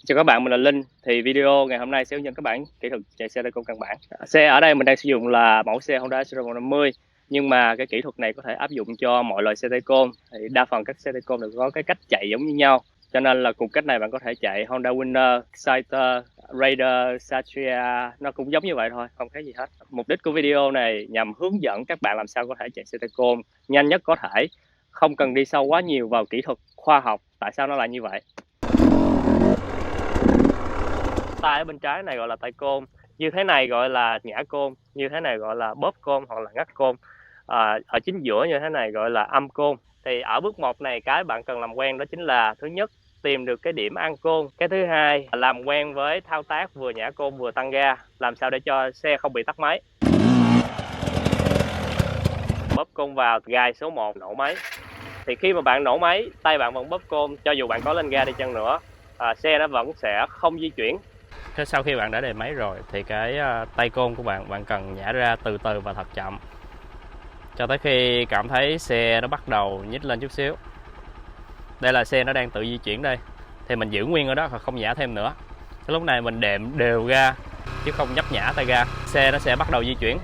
Chào các bạn, mình là Linh. Thì video ngày hôm nay sẽ hướng dẫn các bạn kỹ thuật chạy xe tay công căn bản. Xe ở đây mình đang sử dụng là mẫu xe Honda CR150, nhưng mà cái kỹ thuật này có thể áp dụng cho mọi loại xe tay công. Thì đa phần các xe tay công đều có cái cách chạy giống như nhau, cho nên là cùng cách này bạn có thể chạy Honda Winner, Exciter, Raider, Satria, nó cũng giống như vậy thôi, không khác gì hết. Mục đích của video này nhằm hướng dẫn các bạn làm sao có thể chạy xe tay công nhanh nhất có thể, không cần đi sâu quá nhiều vào kỹ thuật khoa học. Tại sao nó lại như vậy? Tay ở bên trái này gọi là tay côn, như thế này gọi là nhả côn, như thế này gọi là bóp côn hoặc là ngắt côn, ở chính giữa như thế này gọi là âm côn. Thì ở bước 1 này, cái bạn cần làm quen đó chính là thứ nhất, tìm được cái điểm ăn côn. Cái thứ hai là làm quen với thao tác vừa nhả côn vừa tăng ga, làm sao để cho xe không bị tắt máy. Bóp côn vào, gài số 1 nổ máy. Thì khi mà bạn nổ máy, tay bạn vẫn bóp côn, cho dù bạn có lên ga đi chăng nữa, xe nó vẫn sẽ không di chuyển. Thế sau khi bạn đã đề máy rồi thì cái tay côn của bạn cần nhả ra từ từ và thật chậm, cho tới khi cảm thấy xe nó bắt đầu nhích lên chút xíu. Đây là xe nó đang tự di chuyển đây, thì mình giữ nguyên ở đó và không nhả thêm nữa. Cái lúc này mình đệm đều ga chứ không nhấp nhả tay ga, xe nó sẽ bắt đầu di chuyển.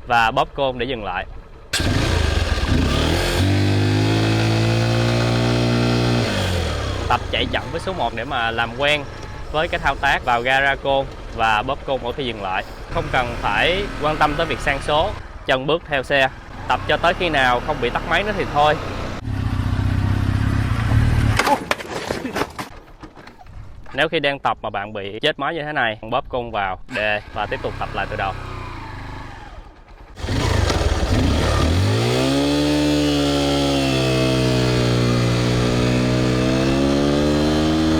Và bóp côn để dừng lại. Tập chạy chậm với số 1 để mà làm quen với cái thao tác vào ga ra côn và bóp côn mỗi khi dừng lại. Không cần phải quan tâm tới việc sang số, chân bước theo xe. Tập cho tới khi nào không bị tắt máy nữa thì thôi. Nếu khi đang tập mà bạn bị chết máy như thế này, bóp côn vào, đề và tiếp tục tập lại từ đầu.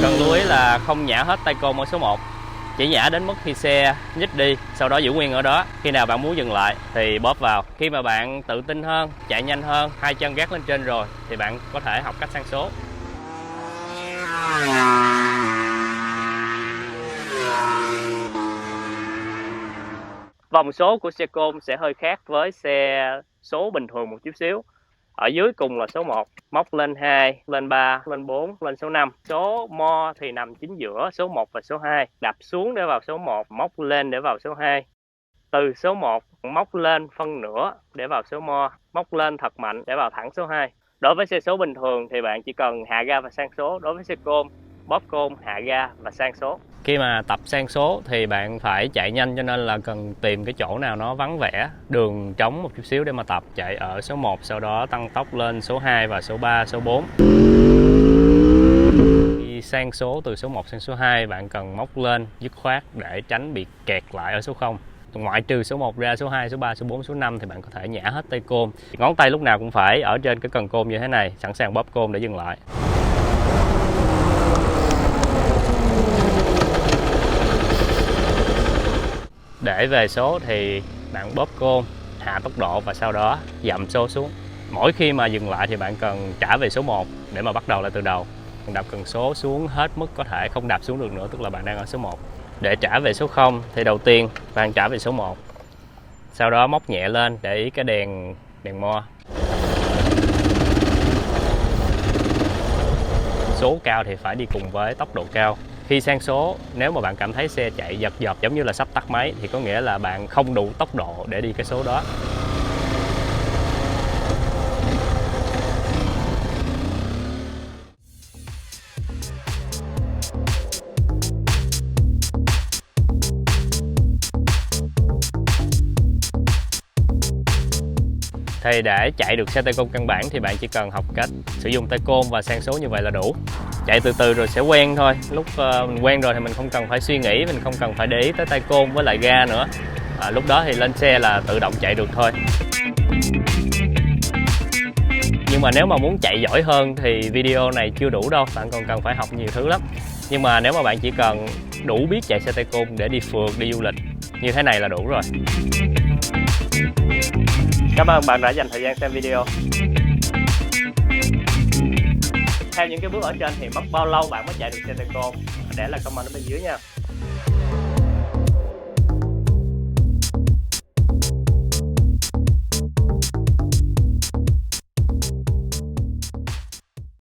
Cần lưu ý là không nhả hết tay côn ở số 1, chỉ nhả đến mức khi xe nhích đi, sau đó giữ nguyên ở đó. Khi nào bạn muốn dừng lại thì bóp vào. Khi mà bạn tự tin hơn, chạy nhanh hơn, hai chân gác lên trên rồi thì bạn có thể học cách sang số. Vòng số của xe côn sẽ hơi khác với xe số bình thường một chút xíu. Ở dưới cùng là số 1, móc lên 2, lên 3, lên 4, lên số 5. Số mo thì nằm chính giữa số 1 và số 2. Đạp xuống để vào số 1, móc lên để vào số 2. Từ số 1, móc lên phân nửa để vào số mo, móc lên thật mạnh để vào thẳng số 2. Đối với xe số bình thường thì bạn chỉ cần hạ ga và sang số. Đối với xe côn, bóp côn, hạ ga và sang số. Khi mà tập sang số thì bạn phải chạy nhanh, cho nên là cần tìm cái chỗ nào nó vắng vẻ, đường trống một chút xíu để mà tập. Chạy ở số 1, sau đó tăng tốc lên số 2 và số 3, số 4. Khi sang số từ số 1 sang số 2, bạn cần móc lên dứt khoát để tránh bị kẹt lại ở số 0. Ngoại trừ số 1 ra, số 2, số 3, số 4, số 5 thì bạn có thể nhả hết tay côn. Ngón tay lúc nào cũng phải ở trên cái cần côn như thế này, sẵn sàng bóp côn để dừng lại. Để về số thì bạn bóp côn, hạ tốc độ và sau đó dậm số xuống. Mỗi khi mà dừng lại thì bạn cần trả về số 1 để mà bắt đầu lại từ đầu. Bạn đạp cần số xuống hết mức có thể, không đạp xuống được nữa, tức là bạn đang ở số 1. Để trả về số 0 thì đầu tiên bạn trả về số 1. Sau đó móc nhẹ lên để ý cái đèn mo. Số cao thì phải đi cùng với tốc độ cao. Khi sang số, nếu mà bạn cảm thấy xe chạy giật giật giống như là sắp tắt máy thì có nghĩa là bạn không đủ tốc độ để đi cái số đó. Thì để chạy được xe tay côn căn bản thì bạn chỉ cần học cách sử dụng tay côn và sang số như vậy là đủ. Chạy từ từ rồi sẽ quen thôi. Lúc mình quen rồi thì mình không cần phải suy nghĩ, mình không cần phải để ý tới tay côn với lại ga nữa. Lúc đó thì lên xe là tự động chạy được thôi. Nhưng mà nếu mà muốn chạy giỏi hơn thì video này chưa đủ đâu, bạn còn cần phải học nhiều thứ lắm. Nhưng mà nếu mà bạn chỉ cần đủ biết chạy xe tay côn để đi phượt, đi du lịch như thế này là đủ rồi. Cảm ơn bạn đã dành thời gian xem video. Theo những cái bước ở trên thì mất bao lâu bạn mới chạy được xe tay côn? Để lại comment ở bên dưới nha.